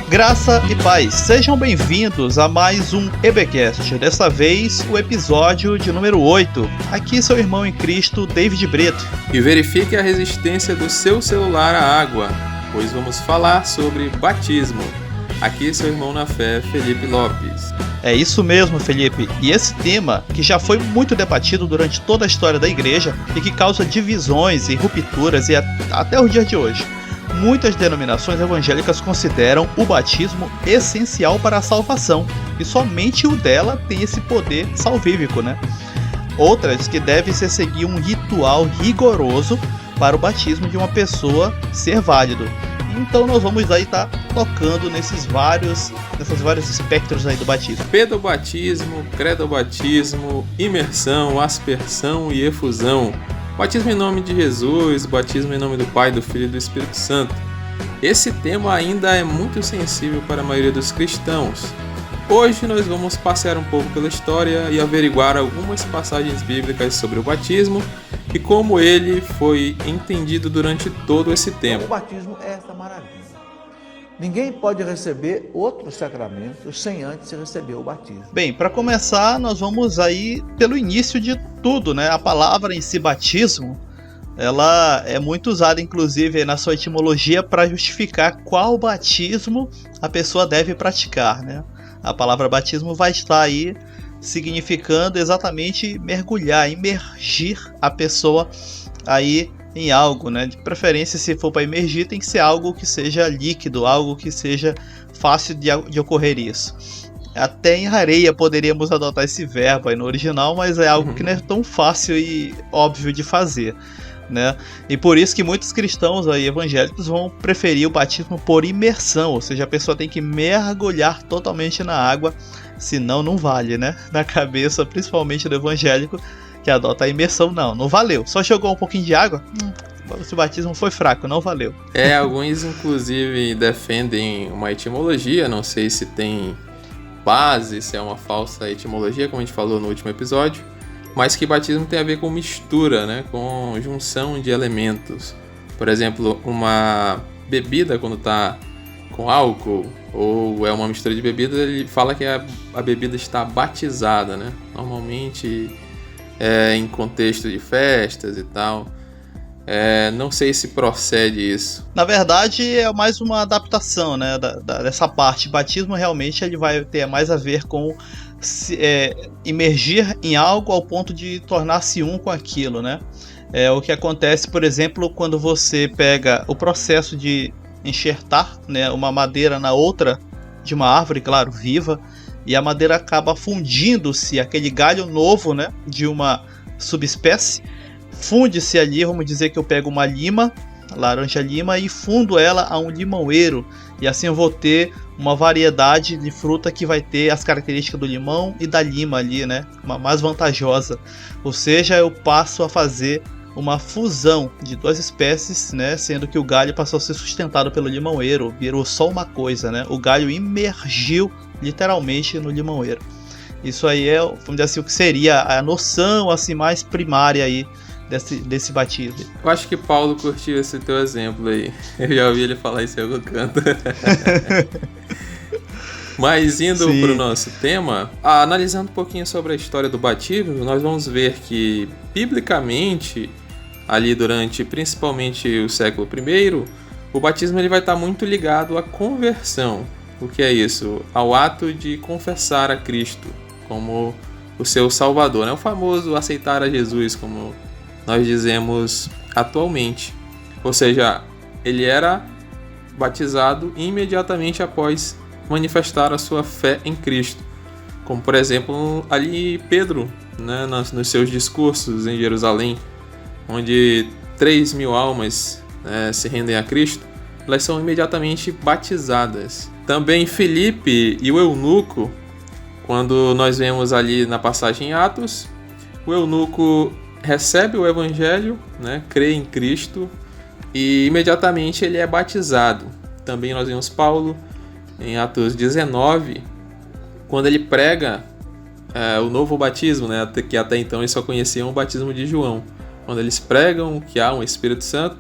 Graça e paz, sejam bem-vindos a mais um EBcast, dessa vez o episódio de número 8. Aqui seu irmão em Cristo, David Brito. E verifique a resistência do seu celular à água, pois vamos falar sobre batismo. Aqui seu irmão na fé, Felipe Lopes. É isso mesmo, Felipe, e esse tema, que já foi muito debatido durante toda a história da igreja e que causa divisões e rupturas e até o dia de hoje. Muitas denominações evangélicas consideram o batismo essencial para a salvação, e somente o dela tem esse poder salvífico, né? Outras que deve se seguir um ritual rigoroso para o batismo de uma pessoa ser válido. Então nós vamos aí estar tocando nesses vários espectros aí do batismo. Pedobatismo, credobatismo, imersão, aspersão e efusão. Batismo em nome de Jesus, batismo em nome do Pai, do Filho e do Espírito Santo. Esse tema ainda é muito sensível para a maioria dos cristãos. Hoje nós vamos passear um pouco pela história e averiguar algumas passagens bíblicas sobre o batismo e como ele foi entendido durante todo esse tempo. O batismo é essa maravilha. Ninguém pode receber outros sacramentos sem antes receber o batismo. Bem, para começar, nós vamos aí pelo início de tudo, né? A palavra em si, batismo, ela é muito usada, inclusive, na sua etimologia para justificar qual batismo a pessoa deve praticar, né? A palavra batismo vai estar aí significando exatamente mergulhar, imergir a pessoa aí em algo, né? De preferência, se for para imergir, tem que ser algo que seja líquido, algo que seja fácil de ocorrer isso. Até em areia poderíamos adotar esse verbo aí no original, mas é algo que não é tão fácil e óbvio de fazer, né? E por isso que muitos cristãos aí evangélicos vão preferir o batismo por imersão, ou seja, a pessoa tem que mergulhar totalmente na água, senão não vale, né? Na cabeça, principalmente do evangélico, que adota a imersão, não valeu. Só jogou um pouquinho de água, o batismo foi fraco, não valeu. Alguns inclusive defendem uma etimologia, não sei se tem base, se é uma falsa etimologia, como a gente falou no último episódio, mas que batismo tem a ver com mistura, né? Com junção de elementos. Por exemplo, uma bebida quando está com álcool, ou é uma mistura de bebidas, ele fala que a bebida está batizada, né? Normalmente em contexto de festas e tal. Não sei se procede isso. Na verdade, é mais uma adaptação, né, dessa parte. Batismo realmente ele vai ter mais a ver com imergir em algo ao ponto de tornar-se um com aquilo, né? É o que acontece, por exemplo, quando você pega o processo de enxertar, né, uma madeira na outra de uma árvore, claro, viva, e a madeira acaba fundindo-se, aquele galho novo, né, de uma subespécie, funde-se ali, vamos dizer que eu pego uma lima, laranja-lima, e fundo ela a um limoeiro, e assim eu vou ter uma variedade de fruta que vai ter as características do limão e da lima ali, né, uma mais vantajosa, ou seja, eu passo a fazer uma fusão de duas espécies, né, sendo que o galho passou a ser sustentado pelo limoeiro, virou só uma coisa, né, o galho imergiu literalmente no limoeiro. Isso aí é, vamos dizer assim, o que seria a noção assim mais primária aí desse batismo. Eu acho que Paulo curtiu esse teu exemplo aí. Eu já ouvi ele falar isso em algum canto. Mas indo para o nosso tema, analisando um pouquinho sobre a história do batismo, nós vamos ver que, biblicamente, ali durante principalmente o século I, o batismo ele vai estar muito ligado à conversão. O que é isso? Ao ato de confessar a Cristo como o seu Salvador, né? O famoso aceitar a Jesus, como nós dizemos atualmente. Ou seja, ele era batizado imediatamente após manifestar a sua fé em Cristo. Como, por exemplo, ali Pedro, né, nos seus discursos em Jerusalém, onde 3.000 almas se rendem a Cristo, elas são imediatamente batizadas. Também Filipe e o eunuco, quando nós vemos ali na passagem em Atos, o eunuco recebe o evangelho, né, crê em Cristo e imediatamente ele é batizado. Também nós vemos Paulo em Atos 19, quando ele prega o novo batismo, né, que até então eles só conheciam o batismo de João. Quando eles pregam que há um Espírito Santo,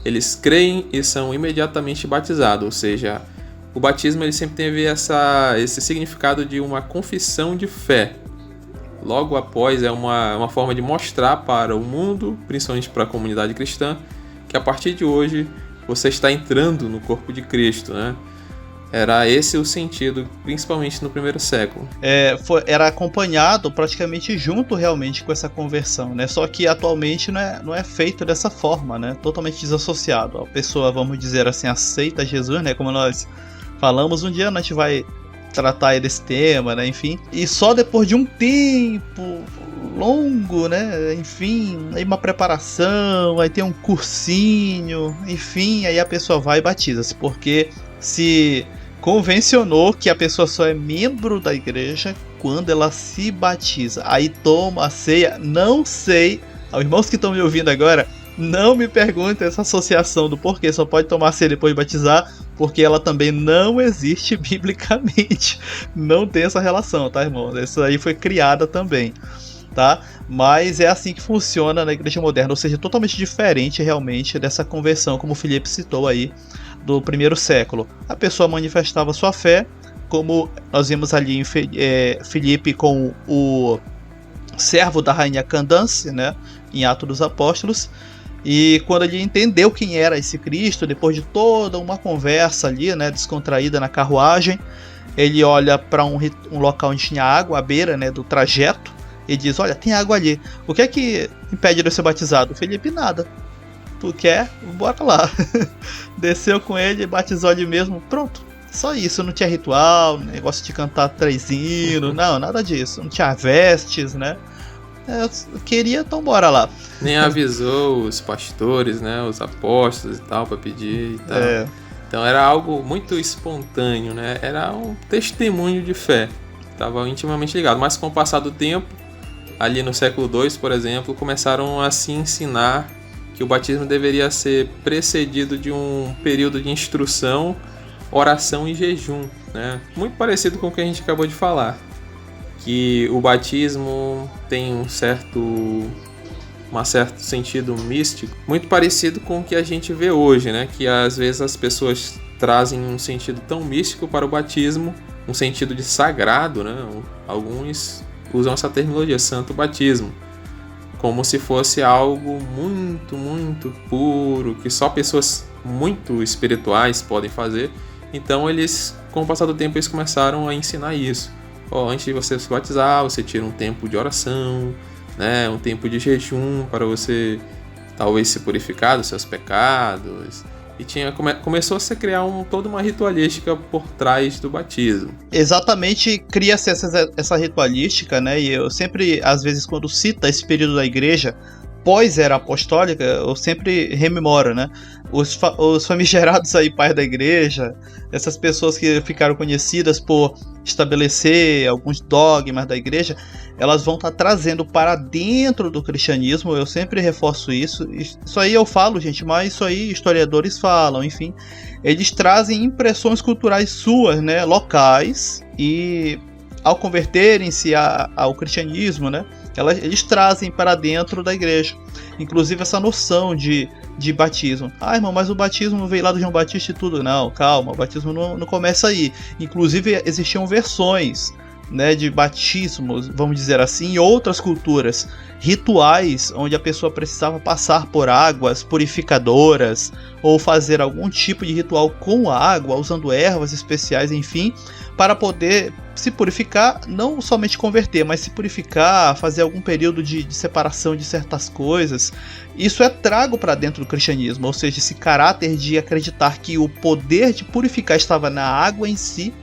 eles creem e são imediatamente batizados, ou seja, o batismo ele sempre teve esse significado de uma confissão de fé. Logo após, é uma forma de mostrar para o mundo, principalmente para a comunidade cristã, que a partir de hoje você está entrando no corpo de Cristo, né? Era esse o sentido, principalmente no primeiro século. Era acompanhado praticamente junto realmente com essa conversão, né? Só que atualmente não é feito dessa forma, né? Totalmente desassociado. A pessoa, vamos dizer assim, aceita Jesus, né? Como nós falamos, um dia a gente vai tratar aí desse tema, né? Enfim. E só depois de um tempo longo, né? Enfim, aí uma preparação, aí tem um cursinho, enfim, aí a pessoa vai e batiza-se, porque se convencionou que a pessoa só é membro da igreja quando ela se batiza. Aí toma a ceia, não sei, aos irmãos que estão me ouvindo agora, não me perguntem essa associação do porquê só pode tomar a ceia depois de batizar, porque ela também não existe biblicamente. Não tem essa relação, tá, irmão? Isso aí foi criada também, tá? Mas é assim que funciona na igreja moderna, ou seja, totalmente diferente realmente dessa conversão, como o Felipe citou aí, do primeiro século. A pessoa manifestava sua fé, como nós vimos ali em Filipe com o servo da rainha Candace, né, em Atos dos Apóstolos, e quando ele entendeu quem era esse Cristo, depois de toda uma conversa ali, né, descontraída na carruagem, ele olha para um local onde tinha água à beira, né, do trajeto, e diz: olha, tem água ali, o que é que impede de eu ser batizado? Felipe: nada. Tu quer? Bora lá. Desceu com ele, batizou ali mesmo, pronto. Só isso, não tinha ritual, negócio de cantar 3 hinos, não, nada disso. Não tinha vestes, né? Eu queria, então bora lá. Nem avisou os pastores, né, os apóstolos e tal, pra pedir e tal. Então era algo muito espontâneo, né? Era um testemunho de fé. Estava intimamente ligado. Mas com o passar do tempo, ali no século II, por exemplo, começaram a se ensinar que o batismo deveria ser precedido de um período de instrução, oração e jejum, né? Muito parecido com o que a gente acabou de falar, que o batismo tem um certo sentido místico, muito parecido com o que a gente vê hoje, né? Que às vezes as pessoas trazem um sentido tão místico para o batismo, um sentido de sagrado, né? Alguns usam essa terminologia, santo batismo, como se fosse algo muito, muito puro, que só pessoas muito espirituais podem fazer. Então eles, com o passar do tempo, eles começaram a ensinar isso. Antes de você se batizar, você tira um tempo de oração, né, um tempo de jejum para você talvez se purificar dos seus pecados. E começou a se criar toda uma ritualística por trás do batismo. Exatamente, cria-se essa ritualística, né? E eu sempre, às vezes, quando cita esse período da igreja, pós-era apostólica, eu sempre rememoro, né? Os famigerados aí, pais da igreja, essas pessoas que ficaram conhecidas por estabelecer alguns dogmas da igreja, elas vão estar trazendo para dentro do cristianismo. Eu sempre reforço isso. Isso aí eu falo, gente, mas isso aí historiadores falam, enfim. Eles trazem impressões culturais suas, né, locais, e ao converterem-se ao cristianismo, né, eles trazem para dentro da igreja. Inclusive essa noção de batismo. Irmão, mas o batismo veio lá do João Batista e tudo. Não, calma, o batismo não começa aí. Inclusive existiam versões, né, de batismos, vamos dizer assim, em outras culturas, rituais onde a pessoa precisava passar por águas purificadoras ou fazer algum tipo de ritual com água, usando ervas especiais, enfim, para poder se purificar, não somente converter, mas se purificar, fazer algum período de separação de certas coisas. Isso é trago para dentro do cristianismo, ou seja, esse caráter de acreditar que o poder de purificar estava na água em si,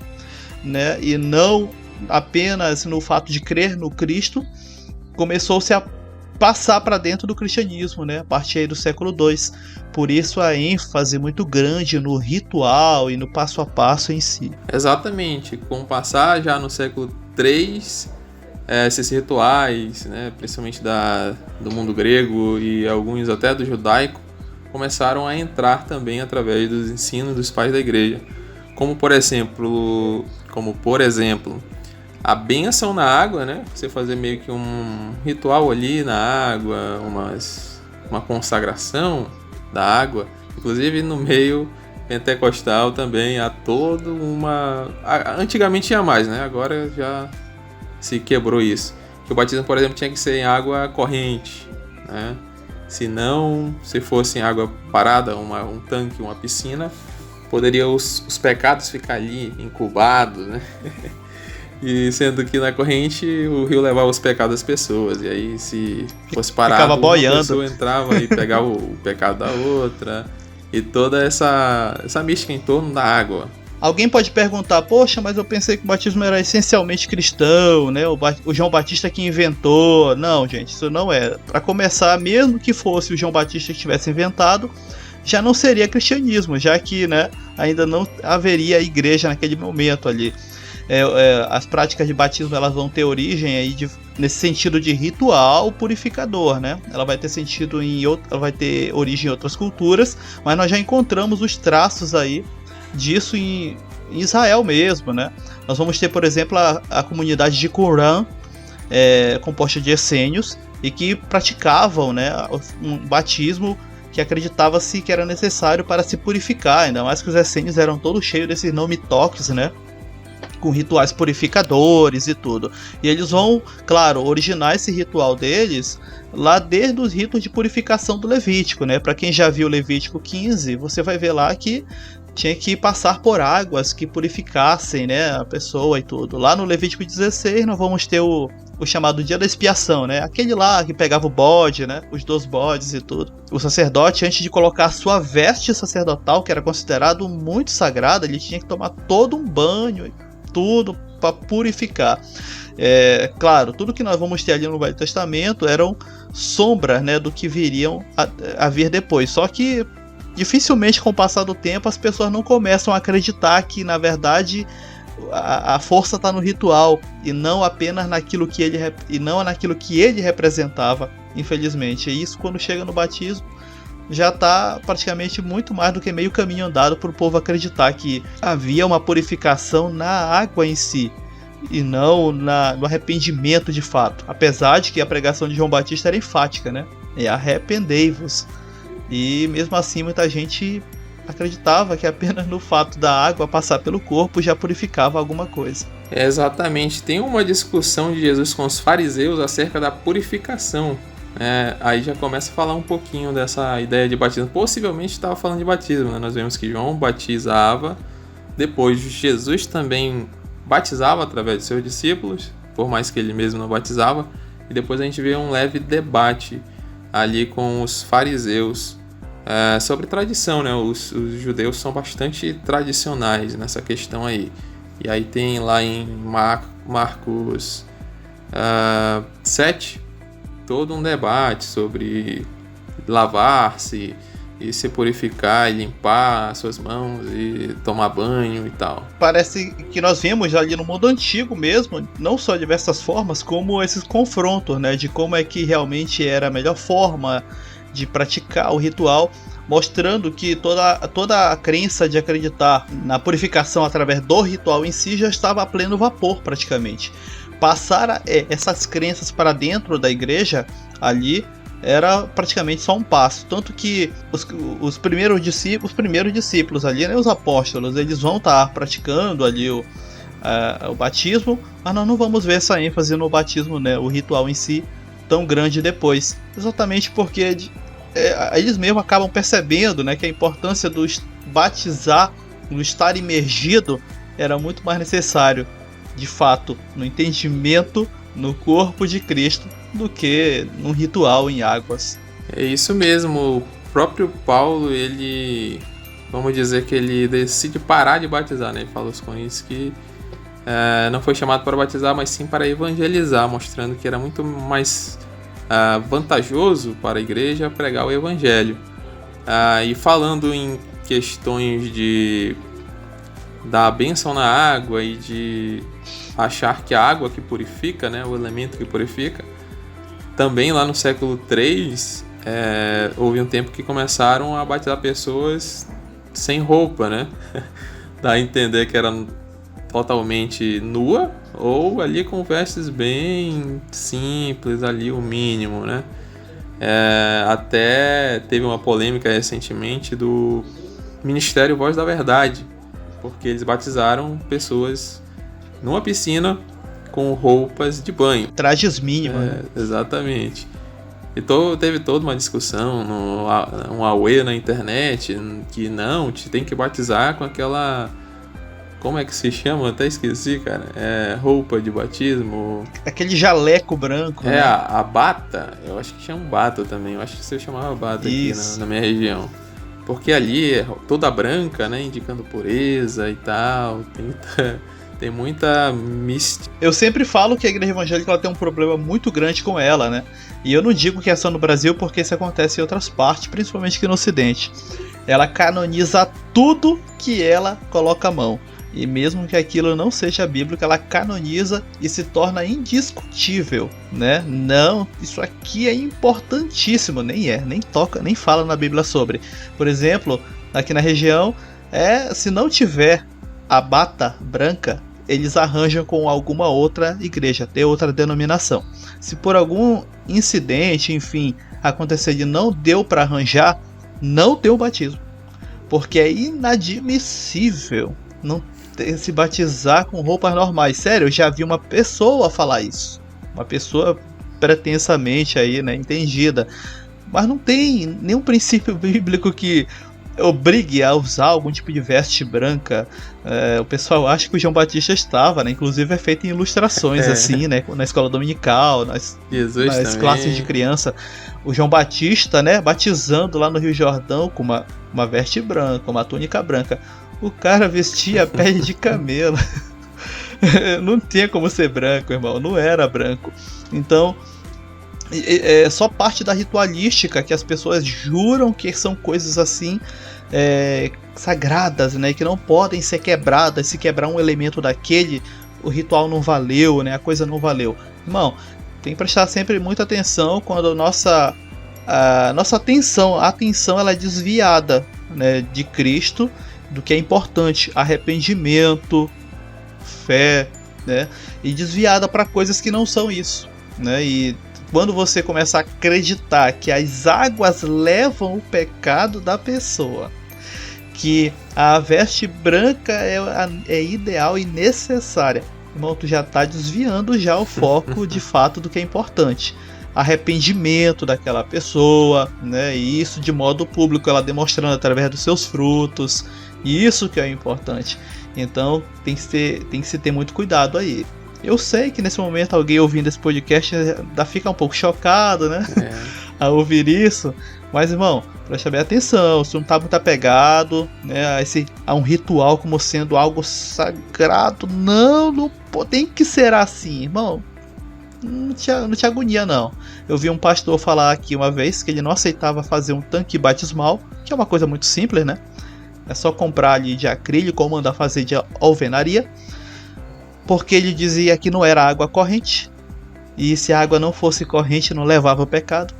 né, e não apenas no fato de crer no Cristo, começou-se a passar para dentro do cristianismo, né, a partir aí do século II. Por isso a ênfase muito grande no ritual e no passo a passo em si. Exatamente, com o passar já no século III, esses rituais, né, principalmente do mundo grego e alguns até do judaico, começaram a entrar também através dos ensinos dos pais da igreja, como por exemplo a bênção na água, né? Você fazer meio que um ritual ali na água, uma consagração da água, inclusive no meio pentecostal também há toda uma... Antigamente tinha mais, né? Agora já se quebrou isso. Que o batismo, por exemplo, tinha que ser em água corrente, né? Se não, se fosse em água parada, um tanque, uma piscina, poderia os pecados ficar ali incubados, né? E sendo que na corrente o rio levava os pecados das pessoas. E aí se fosse parado, uma pessoa entrava e pegava o pecado da outra. E toda essa mística em torno da água. Alguém pode perguntar, poxa, mas eu pensei que o batismo era essencialmente cristão, né? O João Batista que inventou. Não, gente, isso não era. Para começar, mesmo que fosse o João Batista que tivesse inventado, já não seria cristianismo, já que, né, ainda não haveria igreja naquele momento ali. As práticas de batismo, elas vão ter origem aí nesse sentido de ritual purificador, né? Ela vai ter sentido ela vai ter origem em outras culturas, mas nós já encontramos os traços aí disso em Israel mesmo, né? Nós vamos ter, por exemplo, a comunidade de Qumran, composta de essênios, e que praticavam, né, um batismo que acreditava-se que era necessário para se purificar, ainda mais que os essênios eram todos cheios desses nomitoques, né? Com rituais purificadores e tudo. E eles vão, claro, originar esse ritual deles lá desde os ritos de purificação do Levítico, né? Para quem já viu Levítico 15, você vai ver lá que tinha que passar por águas que purificassem, né, a pessoa e tudo. Lá no Levítico 16 nós vamos ter o chamado dia da expiação, né? Aquele lá que pegava o bode, né? Os 2 bodes e tudo. O sacerdote, antes de colocar a sua veste sacerdotal, que era considerado muito sagrada, ele tinha que tomar todo um banho, tudo para purificar. Claro, tudo que nós vamos ter ali no Velho Testamento eram sombras, né, do que viriam a vir depois. Só que dificilmente, com o passar do tempo, as pessoas não começam a acreditar que, na verdade, a força está no ritual e não apenas naquilo que ele representava, infelizmente. E isso, quando chega no batismo, já está praticamente muito mais do que meio caminho andado para o povo acreditar que havia uma purificação na água em si e não no arrependimento de fato. Apesar de que a pregação de João Batista era enfática, né? Arrependei-vos. E mesmo assim muita gente acreditava que apenas no fato da água passar pelo corpo já purificava alguma coisa. Exatamente. Tem uma discussão de Jesus com os fariseus acerca da purificação. Aí já começa a falar um pouquinho dessa ideia de batismo. Possivelmente estava falando de batismo, né? Nós vemos que João batizava, depois Jesus também batizava através de seus discípulos, por mais que ele mesmo não batizava, e depois a gente vê um leve debate ali com os fariseus sobre tradição, né? Os judeus são bastante tradicionais nessa questão aí. E aí tem lá em Marcos 7 todo um debate sobre lavar-se e se purificar e limpar suas mãos e tomar banho e tal. Parece que nós vimos ali no mundo antigo mesmo, não só de diversas formas, como esses confrontos, né, de como é que realmente era a melhor forma de praticar o ritual, mostrando que toda a crença de acreditar na purificação através do ritual em si já estava a pleno vapor praticamente. Passar essas crenças para dentro da igreja ali era praticamente só um passo, tanto que os primeiros discípulos ali, né, os apóstolos, eles vão estar praticando ali o batismo, mas nós não vamos ver essa ênfase no batismo, né, o ritual em si, tão grande depois, exatamente porque eles mesmos acabam percebendo, né, que a importância do batizar, do estar imergido, era muito mais necessário, de fato, no entendimento no corpo de Cristo do que num ritual em águas. É isso mesmo. O próprio Paulo, vamos dizer que ele decide parar de batizar, né? Ele fala aos Coríntios que não foi chamado para batizar, mas sim para evangelizar, mostrando que era muito mais vantajoso para a igreja pregar o evangelho. E falando em questões da bênção na água e de achar que a água que purifica, né, o elemento que purifica, também lá no século III houve um tempo que começaram a batizar pessoas sem roupa, né? Dá a entender que era totalmente nua ou ali com vestes bem simples, ali o mínimo, né? Até teve uma polêmica recentemente do Ministério Voz da Verdade, porque eles batizaram pessoas numa piscina com roupas de banho. Trajes mínimos. Né? Exatamente. E teve toda uma discussão, um auê na internet, que não, te tem que batizar com aquela... Como é que se chama? Até esqueci, cara. Roupa de batismo. Aquele jaleco branco. Né? A bata. Eu acho que chama bata também. Eu acho que você chamava bata aqui na minha região. Porque ali é toda branca, né? Indicando pureza e tal. Tem muita mística. Eu sempre falo que a igreja evangélica ela tem um problema muito grande com ela, né? E eu não digo que é só no Brasil, porque isso acontece em outras partes, principalmente aqui no Ocidente. Ela canoniza tudo que ela coloca a mão. E mesmo que aquilo não seja bíblico, ela canoniza e se torna indiscutível, né? Não, isso aqui é importantíssimo, nem toca, nem fala na Bíblia sobre. Por exemplo, aqui na região, se não tiver a bata branca, eles arranjam com alguma outra igreja, tem outra denominação. Se por algum incidente, enfim, acontecer de não deu para arranjar, não tem o batismo. Porque é inadmissível não se batizar com roupas normais. Sério, eu já vi uma pessoa falar isso. Uma pessoa pretensamente aí, né, entendida. Mas não tem nenhum princípio bíblico que obrigue a usar algum tipo de veste branca. O pessoal acha que o João Batista estava, né? Inclusive é feito em ilustrações assim, né? Na escola dominical, nas classes de criança. O João Batista, né? Batizando lá no Rio Jordão com uma veste branca, uma túnica branca. O cara vestia pele de camelo. Não tinha como ser branco, irmão. Não era branco. Então, é só parte da ritualística que as pessoas juram que são coisas assim sagradas, né? Que não podem ser quebradas. Se quebrar um elemento daquele, o ritual não valeu, né? A coisa não valeu. Irmão, tem que prestar sempre muita atenção quando a nossa atenção ela é desviada, né, de Cristo, do que é importante, arrependimento, fé, né, e desviada para coisas que não são isso, né? E quando você começa a acreditar que as águas levam o pecado da pessoa, que a veste branca é ideal e necessária, irmão, tu já está desviando já o foco de fato do que é importante. Arrependimento daquela pessoa, né? E isso de modo público, ela demonstrando através dos seus frutos. Isso que é importante. Então tem que se ter muito cuidado aí. Eu sei que nesse momento alguém ouvindo esse podcast ainda fica um pouco chocado, né? A ouvir isso. Mas, irmão, preste bem atenção. Se não está muito apegado, né, a um ritual como sendo algo sagrado, não tem que ser assim, irmão. Não te agonia, não. Eu vi um pastor falar aqui uma vez que ele não aceitava fazer um tanque batismal, que é uma coisa muito simples, né? É só comprar ali de acrílico ou mandar fazer de alvenaria, porque ele dizia que não era água corrente, e se a água não fosse corrente não levava o pecado.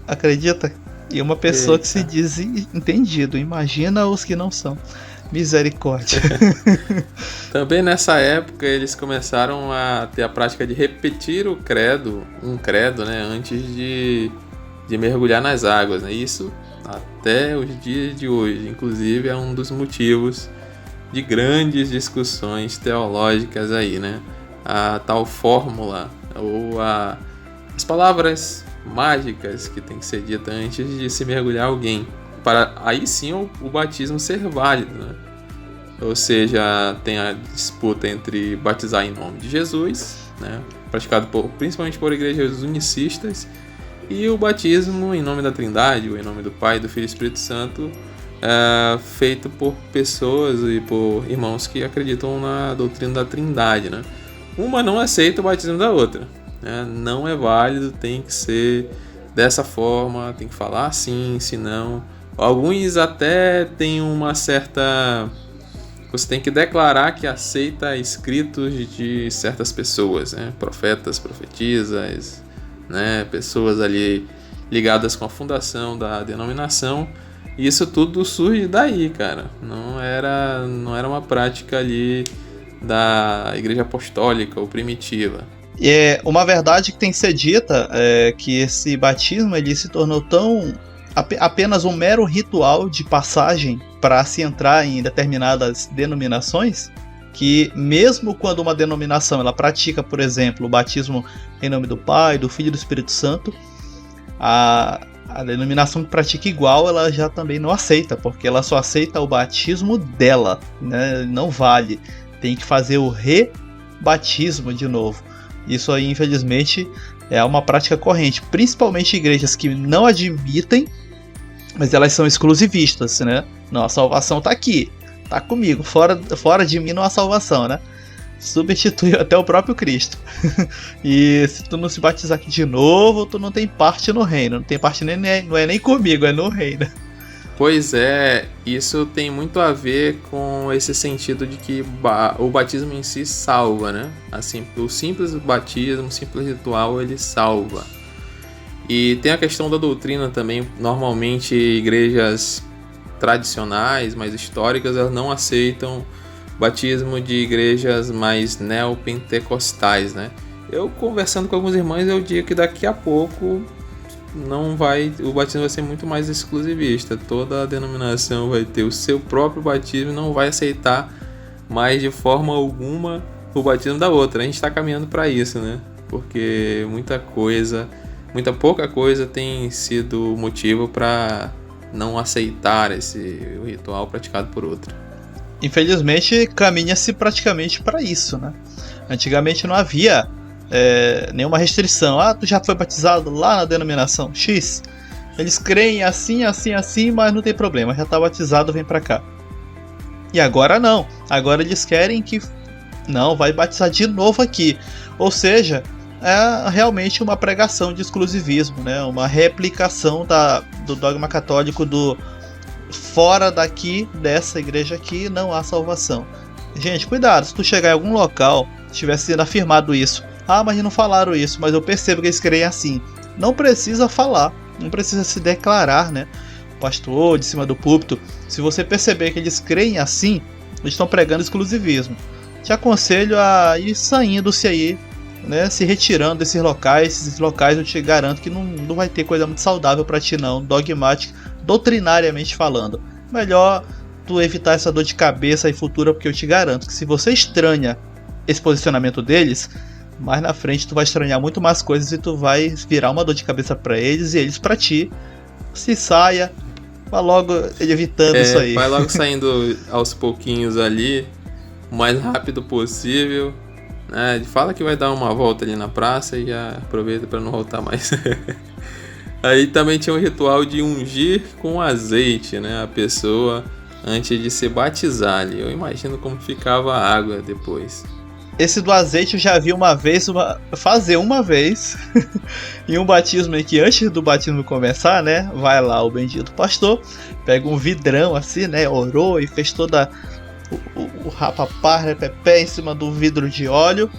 Acredita? E uma pessoa que se diz entendido, imagina os que não são. Misericórdia. Também nessa época eles começaram a ter a prática de repetir um credo, né, antes de mergulhar nas águas, né? Isso até os dias de hoje, inclusive é um dos motivos de grandes discussões teológicas aí, né? A tal fórmula ou as palavras mágicas que tem que ser dita antes de se mergulhar alguém, para aí sim o batismo ser válido, né? Ou seja, tem a disputa entre batizar em nome de Jesus, né, praticado principalmente por igrejas unicistas, e o batismo em nome da Trindade, ou em nome do Pai, do Filho e do Espírito Santo, feito por pessoas e por irmãos que acreditam na doutrina da Trindade, né? Uma não aceita o batismo da outra, né? Não é válido, tem que ser dessa forma, tem que falar assim, senão... Alguns até têm uma certa... Você tem que declarar que aceita escritos de certas pessoas, né? Profetas, profetisas, né? Pessoas ali ligadas com a fundação da denominação. E isso tudo surge daí, cara. Não era uma prática ali da igreja apostólica ou primitiva. E uma verdade que tem que ser dita é que esse batismo ele se tornou tão apenas um mero ritual de passagem para se entrar em determinadas denominações, que mesmo quando uma denominação ela pratica, por exemplo, o batismo em nome do Pai, do Filho e do Espírito Santo, a denominação que pratica igual, ela já também não aceita, porque ela só aceita o batismo dela, né? Não vale, tem que fazer o rebatismo de novo. Isso aí, infelizmente, é uma prática corrente, principalmente igrejas que não admitem, mas elas são exclusivistas, né? Não, a salvação tá aqui, tá comigo, fora de mim não há salvação, né? Substitui até o próprio Cristo. E se tu não se batizar aqui de novo, tu não tem parte no reino. Não tem parte não é nem comigo, é no reino. Pois é, isso tem muito a ver com esse sentido de que o batismo em si salva, né? Assim, o simples batismo, o simples ritual, ele salva. E tem a questão da doutrina também. Normalmente, igrejas tradicionais, mais históricas, elas não aceitam batismo de igrejas mais neopentecostais, né? Eu conversando com alguns irmãos, eu digo que daqui a pouco o batismo vai ser muito mais exclusivista. Toda a denominação vai ter o seu próprio batismo e não vai aceitar mais de forma alguma o batismo da outra. A gente está caminhando para isso, né? Porque muita pouca coisa tem sido motivo para não aceitar esse ritual praticado por outra. Infelizmente, caminha-se praticamente para isso, né? Antigamente não havia nenhuma restrição. Tu já foi batizado lá na denominação X? Eles creem assim, mas não tem problema. Já está batizado, vem para cá. E agora não. Agora eles querem que não, vai batizar de novo aqui. Ou seja, é realmente uma pregação de exclusivismo, né? Uma replicação do dogma católico do fora daqui, dessa igreja aqui, não há salvação. Gente, cuidado, se tu chegar em algum local, tivesse sendo afirmado isso. Mas não falaram isso, mas eu percebo que eles creem assim. Não precisa falar, não precisa se declarar, né? Pastor, de cima do púlpito. Se você perceber que eles creem assim, eles estão pregando exclusivismo. Te aconselho a ir saindo-se aí, né? Se retirando desses locais. Esses locais eu te garanto que não vai ter coisa muito saudável para ti não, dogmática, doutrinariamente falando. Melhor tu evitar essa dor de cabeça aí futura, porque eu te garanto que se você estranha esse posicionamento deles, mais na frente tu vai estranhar muito mais coisas e tu vai virar uma dor de cabeça para eles e eles para ti. Se saia, vai logo evitando isso aí. Vai logo saindo aos pouquinhos ali, o mais rápido possível, né? Fala que vai dar uma volta ali na praça e já aproveita para não voltar mais. Aí também tinha um ritual de ungir com azeite, né, a pessoa antes de se batizar ali. Eu imagino como ficava a água depois. Esse do azeite eu já vi fazer uma vez em um batismo em que antes do batismo começar, né, vai lá o bendito pastor, pega um vidrão assim, né, orou e fez toda o rapapá, repepé em cima do vidro de óleo,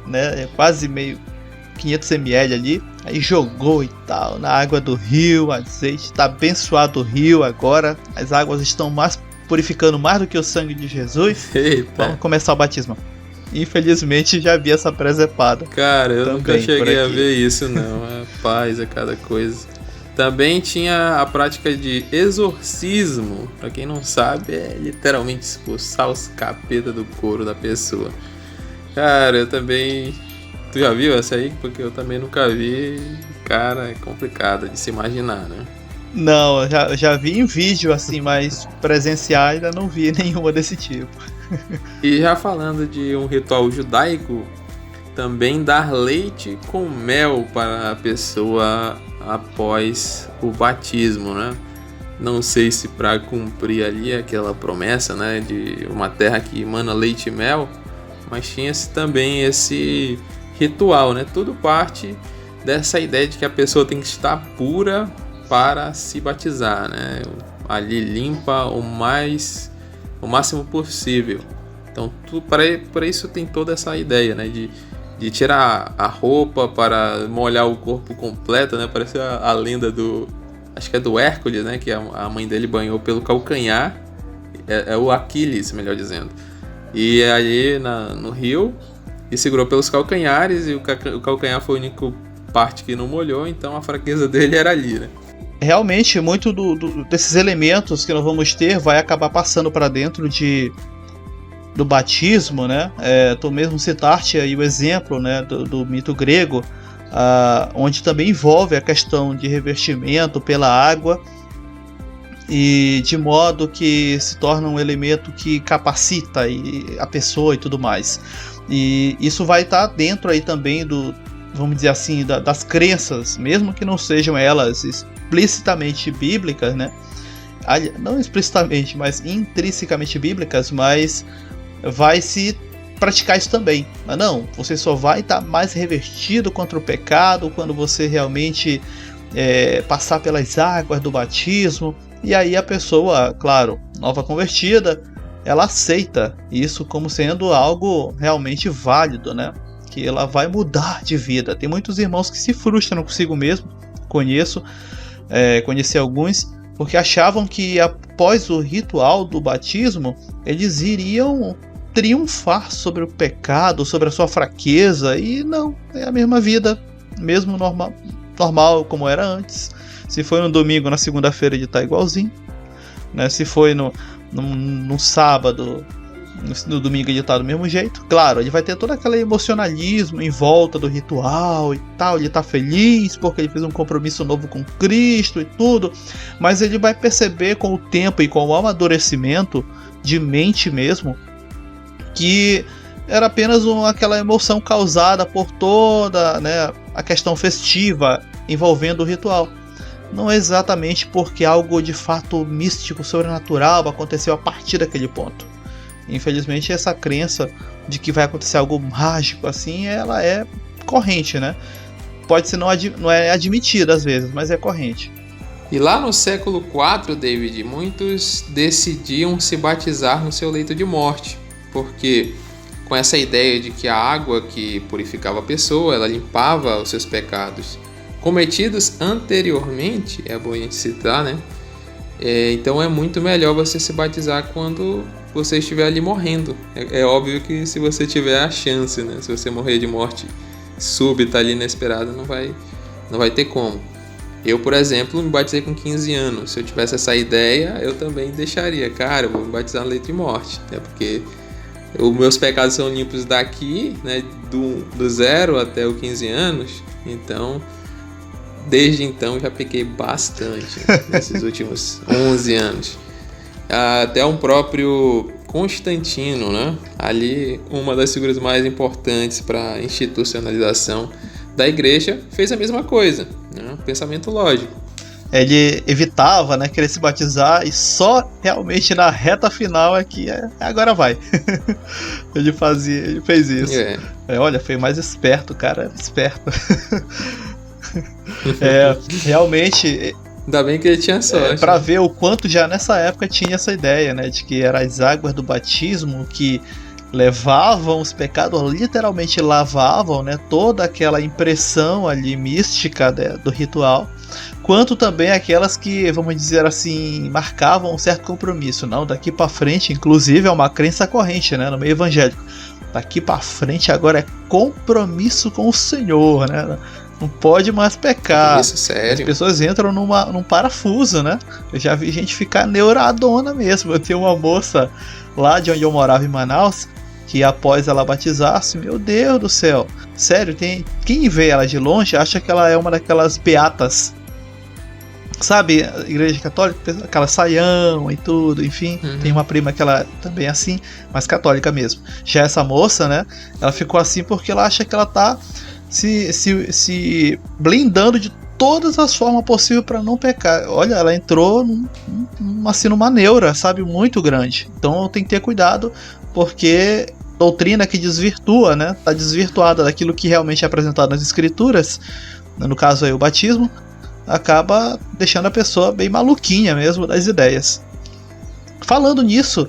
né, quase meio 500 ml ali, aí jogou e tal, na água do rio, azeite, está abençoado o rio agora, as águas estão purificando mais do que o sangue de Jesus. Eita. Vamos começar o batismo. Infelizmente já vi essa presepada. Cara, eu nunca cheguei a ver isso não, rapaz, é cada coisa. Também tinha a prática de exorcismo, pra quem não sabe, é literalmente expulsar os capetas do couro da pessoa. Cara, eu também... Tu já viu essa aí? Porque eu também nunca vi. Cara, é complicado de se imaginar, né? Não, já vi em vídeo assim, mas presencial ainda não vi nenhuma desse tipo. E já falando de um ritual judaico, também dar leite com mel para a pessoa após o batismo, né? Não sei se para cumprir ali aquela promessa, né, de uma terra que emana leite e mel, mas tinha-se também esse ritual, né? Tudo parte dessa ideia de que a pessoa tem que estar pura para se batizar, né? Ali limpa o máximo possível. Então, para isso tem toda essa ideia, né? De tirar a roupa para molhar o corpo completo, né? Parece a lenda do... Acho que é do Hércules, né? Que a mãe dele banhou pelo calcanhar. É o Aquiles, melhor dizendo. E aí no rio, e segurou pelos calcanhares, e o calcanhar foi a única parte que não molhou, então a fraqueza dele era ali, né? realmente muito desses elementos que nós vamos ter vai acabar passando para dentro do batismo, né? Tu mesmo citaste aí o exemplo, né, do mito grego, onde também envolve a questão de revestimento pela água, e de modo que se torna um elemento que capacita a pessoa e tudo mais. E isso vai estar dentro aí também vamos dizer assim, das crenças, mesmo que não sejam elas explicitamente bíblicas, né? Não explicitamente, mas intrinsecamente bíblicas, mas vai se praticar isso também. Mas não, você só vai estar mais revestido contra o pecado quando você realmente passar pelas águas do batismo. E aí a pessoa, claro, nova convertida, ela aceita isso como sendo algo realmente válido, né? Que ela vai mudar de vida. Tem muitos irmãos que se frustram consigo mesmo, conheci alguns, porque achavam que após o ritual do batismo, eles iriam triunfar sobre o pecado, sobre a sua fraqueza, e não, é a mesma vida, mesmo normal como era antes. Se foi no domingo, na segunda-feira ele está igualzinho, né? Se foi no sábado, no domingo ele está do mesmo jeito. Claro, ele vai ter todo aquele emocionalismo em volta do ritual e tal, ele está feliz porque ele fez um compromisso novo com Cristo e tudo, mas ele vai perceber com o tempo e com o amadurecimento de mente mesmo, que era apenas aquela emoção causada por toda, né, a questão festiva envolvendo o ritual. Não é exatamente porque algo de fato místico, sobrenatural aconteceu a partir daquele ponto. Infelizmente, essa crença de que vai acontecer algo mágico assim, ela é corrente, né? Pode ser não é admitida às vezes, mas é corrente. E lá no século IV, David, muitos decidiam se batizar no seu leito de morte, porque com essa ideia de que a água que purificava a pessoa, ela limpava os seus pecados cometidos anteriormente, é bom a gente citar, né? Então é muito melhor você se batizar quando você estiver ali morrendo. É óbvio que se você tiver a chance, né? Se você morrer de morte súbita ali inesperada, não vai ter como. Eu, por exemplo, me batizei com 15 anos. Se eu tivesse essa ideia, eu também deixaria. Cara, eu vou me batizar no leito de morte, né? Porque os meus pecados são limpos daqui, né? Do 0 até os 15 anos. Então, desde então, já pequei bastante nesses últimos 11 anos. Até um próprio Constantino, né? Ali, uma das figuras mais importantes para a institucionalização da igreja, fez a mesma coisa, né? Pensamento lógico. Ele evitava, né, querer se batizar, e só realmente na reta final é que agora vai. ele fez isso. Olha, foi mais esperto, cara, esperto. Realmente. Ainda bem que ele tinha sorte. Para ver o quanto já nessa época tinha essa ideia, né, de que eram as águas do batismo que levavam os pecados, literalmente lavavam, né, toda aquela impressão ali mística do ritual, quanto também aquelas que, vamos dizer assim, marcavam um certo compromisso. Não, daqui para frente, inclusive é uma crença corrente, né, no meio evangélico. Daqui para frente agora é compromisso com o Senhor, né? Não pode mais pecar. Isso, sério. As pessoas entram num parafuso, né? Eu já vi gente ficar neuradona mesmo. Eu tenho uma moça lá de onde eu morava em Manaus, que após ela batizar-se, meu Deus do céu, sério, quem vê ela de longe acha que ela é uma daquelas beatas. Sabe, a igreja católica, aquela saião e tudo, enfim. Tem uma prima que ela também é assim, mas católica mesmo. Já essa moça, né, ela ficou assim porque ela acha que ela tá se blindando de todas as formas possíveis para não pecar. Olha, ela entrou numa neura, sabe, muito grande. Então tem que ter cuidado, porque doutrina que desvirtua, né, tá desvirtuada daquilo que realmente é apresentado nas escrituras, no caso aí o batismo, acaba deixando a pessoa bem maluquinha mesmo das ideias. Falando nisso,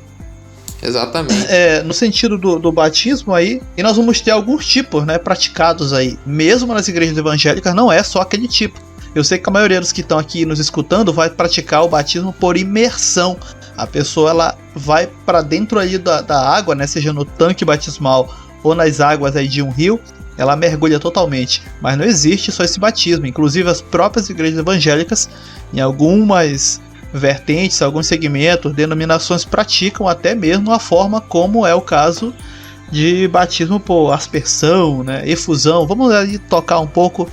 exatamente. No sentido do batismo aí, e nós vamos ter alguns tipos, né, praticados aí, mesmo nas igrejas evangélicas, não é só aquele tipo. Eu sei que a maioria dos que estão aqui nos escutando vai praticar o batismo por imersão. A pessoa, ela vai para dentro aí da água, né, seja no tanque batismal ou nas águas aí de um rio, ela mergulha totalmente. Mas não existe só esse batismo. Inclusive as próprias igrejas evangélicas Em algumas vertentes, alguns segmentos, denominações praticam até mesmo a forma como é o caso de batismo por aspersão, né, efusão. Vamos aí tocar um pouco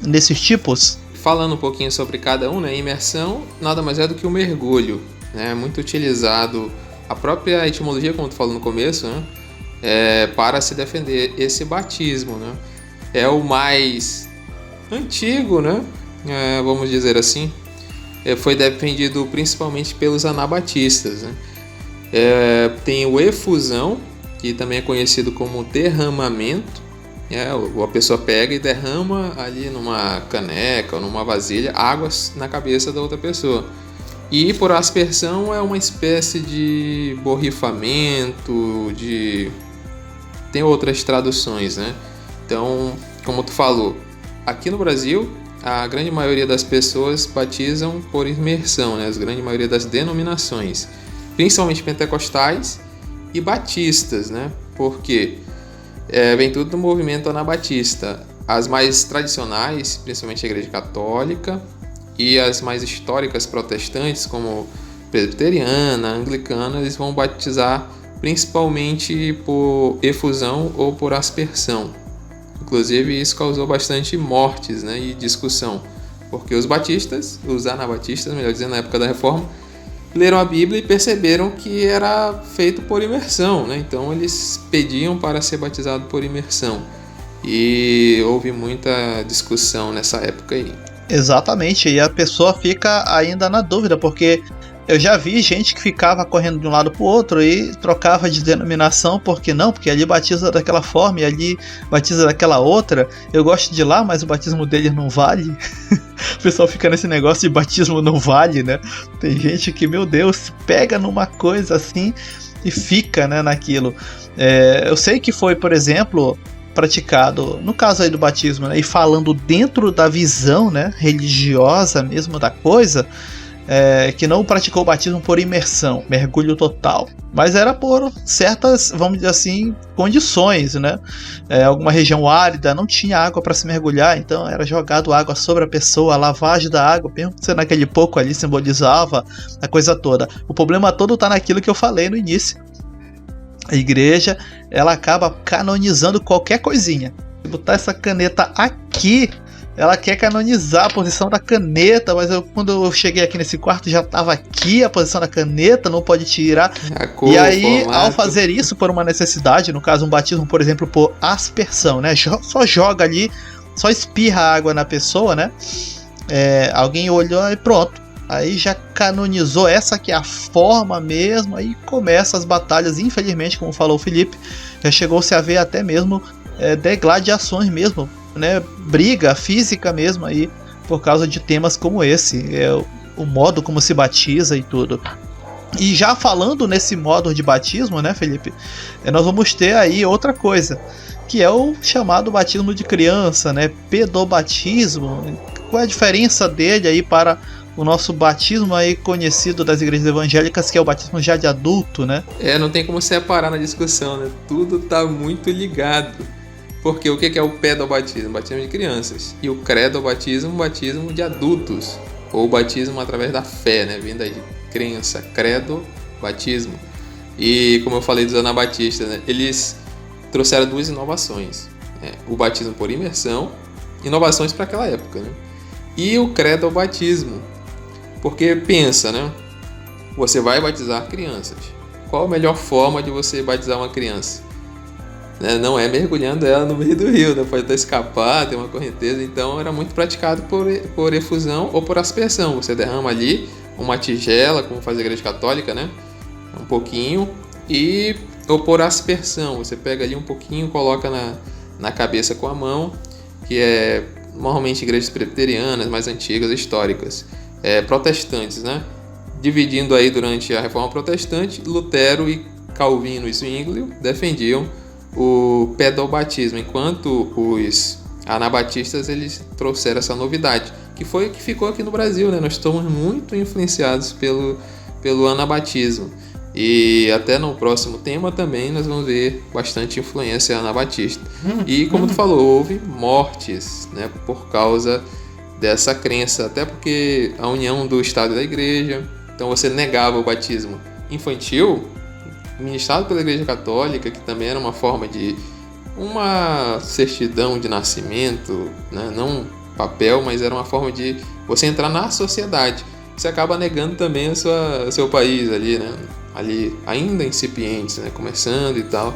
nesses tipos? Falando um pouquinho sobre cada um, né, imersão nada mais é do que o mergulho, né, muito utilizado, a própria etimologia, como tu falou no começo, né, para se defender esse batismo, né, é o mais antigo, né, vamos dizer assim, foi defendido principalmente pelos anabatistas, né. Tem o efusão, que também é conhecido como derramamento, a pessoa pega e derrama ali numa caneca ou numa vasilha águas na cabeça da outra pessoa. E por aspersão é uma espécie de borrifamento, tem outras traduções, né? Então, como tu falou, aqui no Brasil a grande maioria das pessoas batizam por imersão, né? A grande maioria das denominações, principalmente pentecostais e batistas, né? Porque vem tudo do movimento anabatista. As mais tradicionais, principalmente a Igreja Católica, e as mais históricas protestantes, como presbiteriana, anglicana, eles vão batizar principalmente por efusão ou por aspersão. Inclusive isso causou bastante mortes, né, e discussão, porque os anabatistas, melhor dizendo, na época da Reforma, leram a Bíblia e perceberam que era feito por imersão, né? Então eles pediam para ser batizado por imersão. E houve muita discussão nessa época aí. Exatamente, e a pessoa fica ainda na dúvida, porque eu já vi gente que ficava correndo de um lado para o outro e trocava de denominação, porque ali batiza daquela forma e ali batiza daquela outra. Eu gosto de ir lá, mas o batismo deles não vale. O pessoal fica nesse negócio de batismo não vale, né? Tem gente que, meu Deus, pega numa coisa assim e fica, né, naquilo. Eu sei que foi, por exemplo, praticado, no caso aí do batismo, né, e falando dentro da visão, né, religiosa mesmo da coisa, que não praticou o batismo por imersão, mergulho total, mas era por certas, vamos dizer assim, condições, né? Alguma região árida não tinha água para se mergulhar, então era jogado água sobre a pessoa, a lavagem da água, mesmo sendo aquele pouco ali, simbolizava a coisa toda. O problema todo está naquilo que eu falei no início. A igreja, ela acaba canonizando qualquer coisinha. Se botar essa caneta aqui, ela quer canonizar a posição da caneta, mas quando eu cheguei aqui nesse quarto já estava aqui a posição da caneta, não pode tirar. E aí, ao fazer isso por uma necessidade, no caso um batismo, por exemplo, por aspersão, né? Só joga ali, só espirra água na pessoa, né? Alguém olhou e pronto. Aí já canonizou, essa que é a forma mesmo, aí começa as batalhas, infelizmente, como falou o Felipe, já chegou-se a ver até mesmo degladiações mesmo, né, briga física mesmo aí, por causa de temas como esse, o modo como se batiza e tudo. E já falando nesse modo de batismo, né, Felipe, nós vamos ter aí outra coisa, que é o chamado batismo de criança, né, pedobatismo. Qual é a diferença dele aí para o nosso batismo aí conhecido das igrejas evangélicas, que é o batismo já de adulto, né? Não tem como separar na discussão, né? Tudo tá muito ligado. Porque o que é o pedobatismo? Batismo de crianças. E o credobatismo, batismo de adultos. Ou batismo através da fé, né? Vindo aí de crença, credo, batismo. E como eu falei dos anabatistas, né? Eles trouxeram duas inovações. O batismo por imersão, inovações para aquela época, né? E o credobatismo. Porque pensa, né? Você vai batizar crianças. Qual a melhor forma de você batizar uma criança? Não é mergulhando ela no meio do rio, né? Pode até escapar, tem uma correnteza. Então era muito praticado por efusão ou por aspersão. Você derrama ali uma tigela, como faz a Igreja Católica, né? Um pouquinho. Ou por aspersão. Você pega ali um pouquinho, coloca na cabeça com a mão, que é normalmente igrejas presbiterianas, mais antigas, históricas. Protestantes, né? Dividindo aí durante a Reforma Protestante, Lutero e Calvino e Zwinglio defendiam o pedobatismo, enquanto os anabatistas eles trouxeram essa novidade, que foi o que ficou aqui no Brasil, né? Nós estamos muito influenciados pelo anabatismo, e até no próximo tema também nós vamos ver bastante influência anabatista. E como tu falou, houve mortes, né, por causa dessa crença, até porque a união do Estado e da Igreja, então você negava o batismo infantil, ministrado pela Igreja Católica, que também era uma forma de uma certidão de nascimento, né? Não papel, mas era uma forma de você entrar na sociedade. Você acaba negando também o seu país ali, né? Ali ainda incipientes, né? Começando e tal.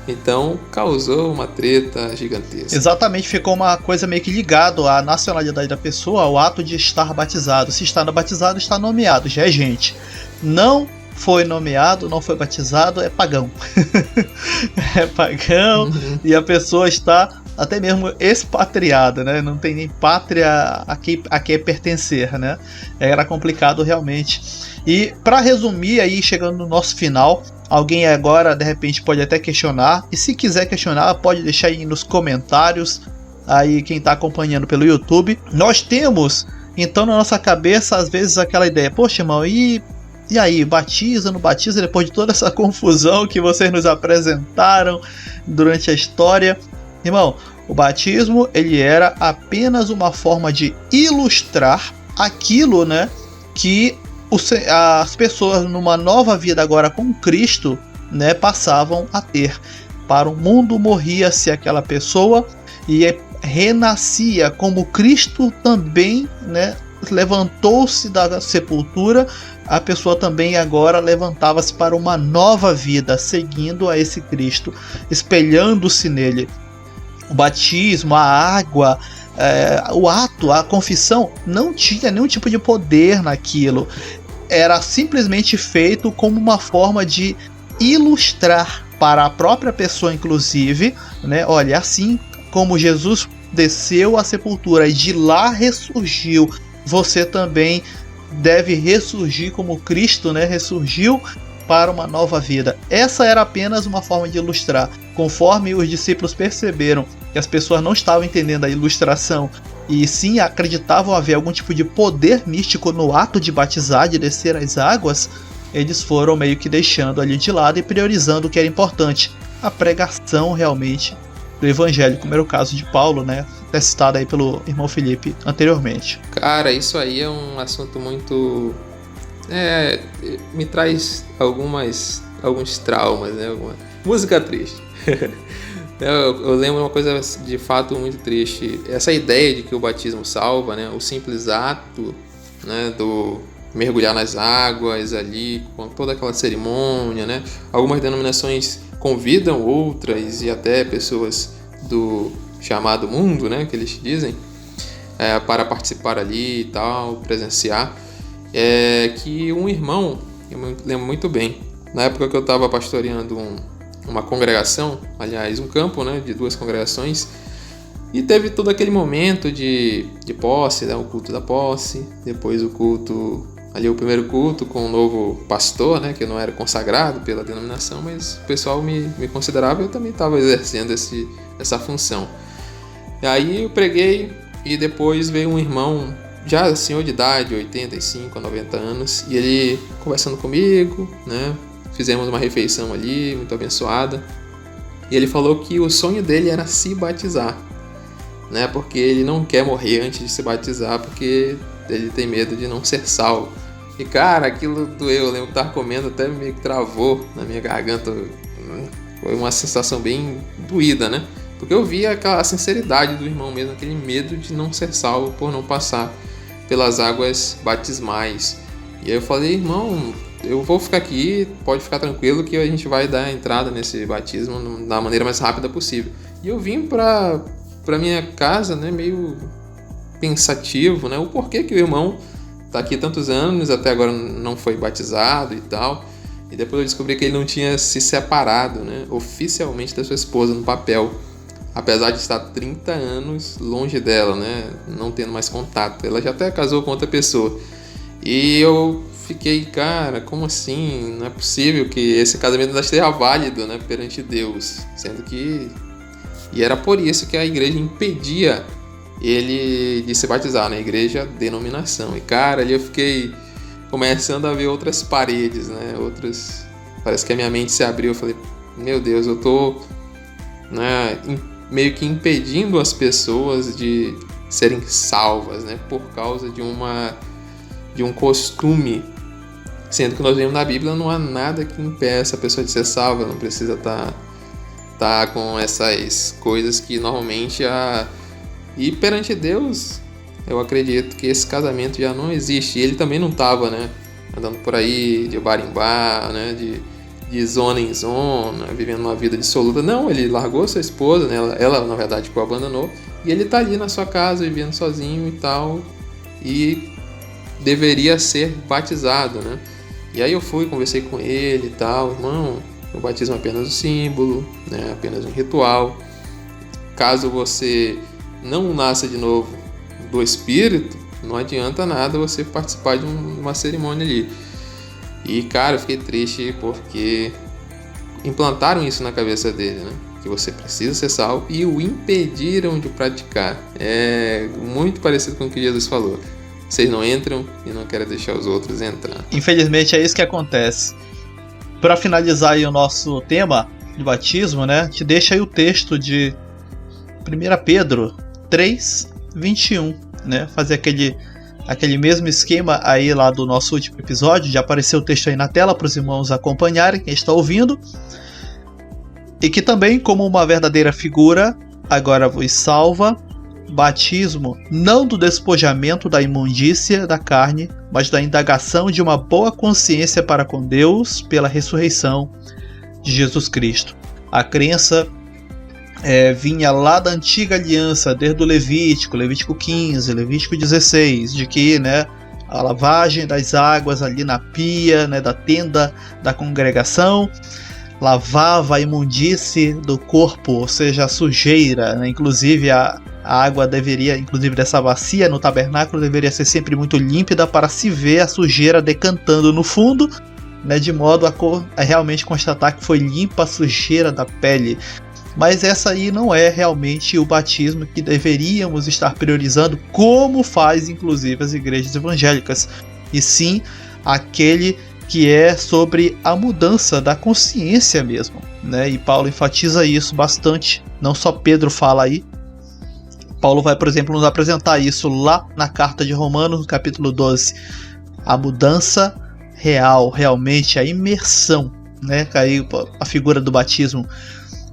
Então causou uma treta gigantesca. Exatamente, ficou uma coisa meio que ligado à nacionalidade da pessoa, ao ato de estar batizado. Se está batizado, está nomeado, já é gente. Não foi nomeado, não foi batizado, é pagão. É pagão. Uhum. E a pessoa está até mesmo expatriada, né? Não tem nem pátria a que pertencer, né? Era complicado realmente. E para resumir aí, chegando no nosso final, alguém agora de repente pode até questionar, e se quiser questionar, pode deixar aí nos comentários, aí quem está acompanhando pelo YouTube. Nós temos então na nossa cabeça às vezes aquela ideia, poxa irmão, e aí, batiza, não batiza, depois de toda essa confusão que vocês nos apresentaram durante a história? Irmão, o batismo ele era apenas uma forma de ilustrar aquilo, né, que as pessoas numa nova vida agora com Cristo, né, passavam a ter. Para o mundo morria-se aquela pessoa e renascia como Cristo também, né, levantou-se da sepultura. A pessoa também agora levantava-se para uma nova vida, seguindo a esse Cristo, espelhando-se nele. O batismo, a água, o ato, a confissão não tinha nenhum tipo de poder naquilo. Era simplesmente feito como uma forma de ilustrar para a própria pessoa, inclusive, né? Olha, assim como Jesus desceu à sepultura e de lá ressurgiu, você também deve ressurgir como Cristo, né, ressurgiu para uma nova vida. Essa era apenas uma forma de ilustrar. Conforme os discípulos perceberam que as pessoas não estavam entendendo a ilustração e sim acreditavam haver algum tipo de poder místico no ato de batizar, de descer as águas, eles foram meio que deixando ali de lado e priorizando o que era importante, a pregação realmente do evangelho, como era o caso de Paulo, né, até citado aí pelo irmão Felipe anteriormente. Cara, isso aí é um assunto muito... me traz alguns traumas, né? Música triste. Eu lembro uma coisa de fato muito triste. Essa ideia de que o batismo salva, né? O simples ato, né, do mergulhar nas águas ali, com toda aquela cerimônia, né? Algumas denominações convidam outras e até pessoas do chamado mundo, né, que eles dizem, para participar ali e tal, presenciar. Que um irmão, eu me lembro muito bem, na época que eu estava pastoreando uma congregação, aliás, um campo, né, de 2 congregações, e teve todo aquele momento de posse, né, o culto da posse, depois o culto, ali o primeiro culto com o novo pastor, né, que não era consagrado pela denominação, mas o pessoal me considerava, eu também estava exercendo essa função. E aí eu preguei e depois veio um irmão, já senhor de idade, 85 a 90 anos, e ele conversando comigo, né? Fizemos uma refeição ali, muito abençoada. E ele falou que o sonho dele era se batizar, né? Porque ele não quer morrer antes de se batizar, porque ele tem medo de não ser salvo. E cara, aquilo doeu, eu lembro que tava comendo, até meio que travou na minha garganta. Foi uma sensação bem doída, né? Porque eu via aquela sinceridade do irmão mesmo, aquele medo de não ser salvo por não passar pelas águas batismais. E aí eu falei, irmão, eu vou ficar aqui, pode ficar tranquilo que a gente vai dar a entrada nesse batismo da maneira mais rápida possível. E eu vim pra minha casa, né, meio pensativo, né, o porquê que o irmão tá aqui tantos anos, até agora não foi batizado e tal. E depois eu descobri que ele não tinha se separado, né, oficialmente da sua esposa no papel. Apesar de estar 30 anos longe dela, né? Não tendo mais contato. Ela já até casou com outra pessoa. E eu fiquei, cara, como assim? Não é possível que esse casamento ainda esteja válido, né? Perante Deus. Sendo que... E era por isso que a igreja impedia ele de se batizar, né? A igreja denominação. E, cara, ali eu fiquei começando a ver outras paredes, né? Parece que a minha mente se abriu. Eu falei, meu Deus, eu tô... né, meio que impedindo as pessoas de serem salvas, né? Por causa de um costume, sendo que nós vemos na Bíblia não há nada que impeça a pessoa de ser salva, não precisa tá com essas coisas que normalmente e perante Deus eu acredito que esse casamento já não existe. E ele também não estava, né, andando por aí de bar em bar, né, de zona em zona, vivendo uma vida dissoluta. Não, ele largou sua esposa, né, ela na verdade o abandonou, e ele está ali na sua casa vivendo sozinho e tal, e deveria ser batizado, né? E aí eu conversei com ele e tal, irmão, o batismo é apenas um símbolo, né, apenas um ritual. Caso você não nasça de novo do Espírito, não adianta nada você participar de uma cerimônia ali. E, cara, eu fiquei triste porque implantaram isso na cabeça dele, né? Que você precisa ser salvo e o impediram de praticar. É muito parecido com o que Jesus falou. Vocês não entram e não querem deixar os outros entrar. Infelizmente é isso que acontece. Para finalizar aí o nosso tema de batismo, né? Te deixa aí o texto de 1 Pedro 3:21, né? Fazer aquele mesmo esquema aí lá do nosso último episódio. Já apareceu o texto aí na tela para os irmãos acompanharem, quem está ouvindo. E que também, como uma verdadeira figura, agora vos salva, batismo não do despojamento da imundícia da carne, mas da indagação de uma boa consciência para com Deus pela ressurreição de Jesus Cristo. A crença vinha lá da antiga aliança, desde o Levítico 15, Levítico 16, de que, né, a lavagem das águas ali na pia, né, da tenda da congregação, lavava a imundície do corpo, ou seja, a sujeira, né? Inclusive a água deveria, inclusive dessa bacia no tabernáculo, deveria ser sempre muito límpida para se ver a sujeira decantando no fundo, né, de modo a realmente constatar que foi limpa a sujeira da pele. Mas essa aí não é realmente o batismo que deveríamos estar priorizando, como faz inclusive as igrejas evangélicas, e sim aquele que é sobre a mudança da consciência mesmo, né? E Paulo enfatiza isso bastante, não só Pedro fala aí. Paulo vai, por exemplo, nos apresentar isso lá na carta de Romanos, no capítulo 12. A mudança real, realmente, a imersão, né? Aí a figura do batismo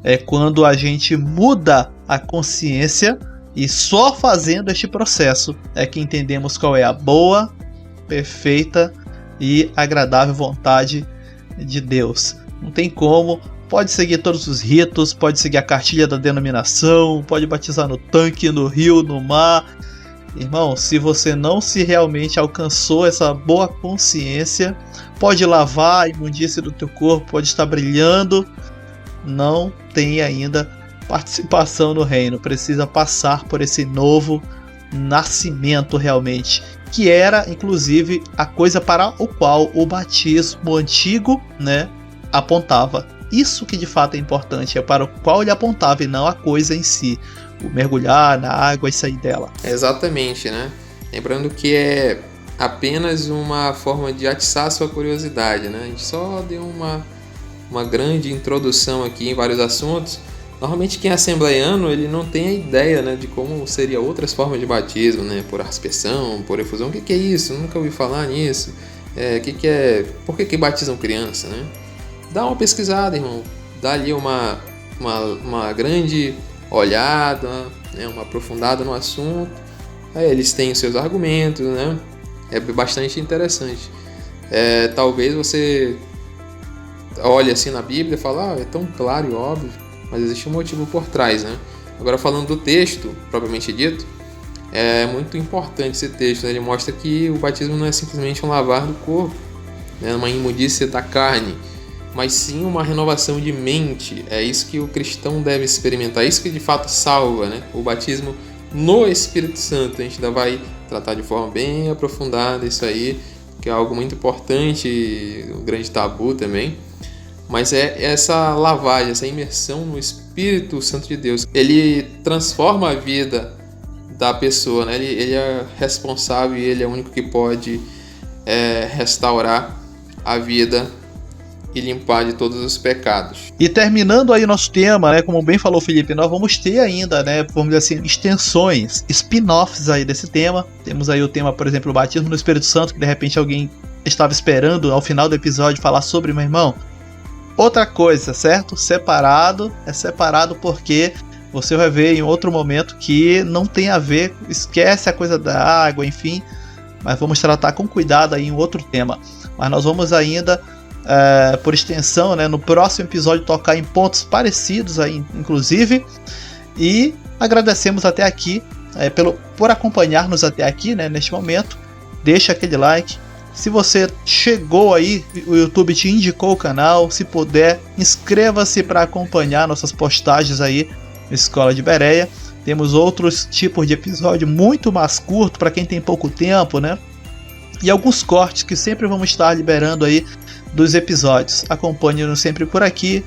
é quando a gente muda a consciência, e só fazendo este processo é que entendemos qual é a boa, perfeita e agradável vontade de Deus. Não tem como, pode seguir todos os ritos, pode seguir a cartilha da denominação, pode batizar no tanque, no rio, no mar. Irmão, se você não se realmente alcançou essa boa consciência, pode lavar a imundície do teu corpo, pode estar brilhando, não tem ainda participação no reino. Precisa passar por esse novo nascimento realmente, que era inclusive a coisa para o qual o batismo antigo, né, apontava. Isso que de fato é importante, é para o qual ele apontava e não a coisa em si, o mergulhar na água e sair dela. Exatamente, né? Lembrando que é apenas uma forma de atiçar a sua curiosidade, né? A gente só deu uma grande introdução aqui em vários assuntos. Normalmente quem é assembleiano, ele não tem a ideia, né, de como seria outras formas de batismo, né, por aspersão, por efusão. O que é isso? Nunca ouvi falar nisso. Por que batizam criança, né? Dá uma pesquisada, irmão. Dá ali uma grande olhada, né, uma aprofundada no assunto. Aí eles têm os seus argumentos, né? É bastante interessante. Talvez você olhe assim na Bíblia e fale, é tão claro e óbvio, mas existe um motivo por trás, né? Agora, falando do texto, propriamente dito, é muito importante esse texto, né? Ele mostra que o batismo não é simplesmente um lavar do corpo, né? Uma imundície da carne, mas sim uma renovação de mente. É isso que o cristão deve experimentar, é isso que de fato salva, né? O batismo no Espírito Santo. A gente ainda vai tratar de forma bem aprofundada isso aí, que é algo muito importante, um grande tabu também. Mas é essa lavagem, essa imersão no Espírito Santo de Deus. Ele transforma a vida da pessoa, né? Ele é responsável e ele é o único que pode restaurar a vida e limpar de todos os pecados. E terminando aí nosso tema, né, como bem falou o Felipe, nós vamos ter ainda, né, vamos dizer assim, extensões, spin-offs aí desse tema. Temos aí o tema, por exemplo, o batismo no Espírito Santo, que de repente alguém estava esperando ao final do episódio falar sobre, meu irmão. Outra coisa, certo? Separado, é separado porque você vai ver em outro momento que não tem a ver, esquece a coisa da água, enfim, mas vamos tratar com cuidado aí em outro tema. Mas nós vamos ainda, por extensão, né, no próximo episódio tocar em pontos parecidos aí, inclusive, e agradecemos até aqui, por acompanhar-nos até aqui, né, neste momento. Deixa aquele like. Se você chegou aí, o YouTube te indicou o canal, se puder, inscreva-se para acompanhar nossas postagens aí na Escola de Bereia. Temos outros tipos de episódio muito mais curto para quem tem pouco tempo, né? E alguns cortes que sempre vamos estar liberando aí dos episódios. Acompanhe-nos sempre por aqui.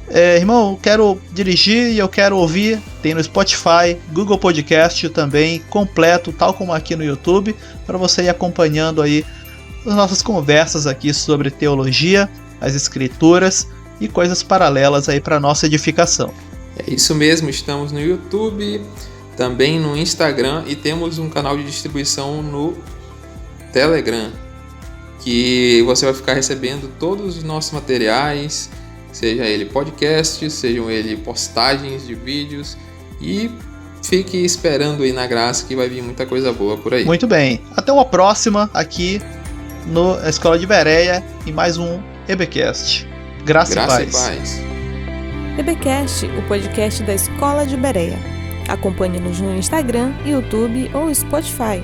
Irmão, eu quero dirigir e eu quero ouvir. Tem no Spotify, Google Podcast também, completo, tal como aqui no YouTube, para você ir acompanhando aí as nossas conversas aqui sobre teologia, as escrituras e coisas paralelas aí para nossa edificação. É isso mesmo, estamos no YouTube, também no Instagram e temos um canal de distribuição no Telegram, que você vai ficar recebendo todos os nossos materiais, seja ele podcast, sejam ele postagens de vídeos, e fique esperando aí na graça que vai vir muita coisa boa por aí. Muito bem, até uma próxima aqui no Escola de Bereia e mais um EBcast. Graça e paz. EBcast, o podcast da Escola de Bereia. Acompanhe-nos no Instagram, YouTube ou Spotify.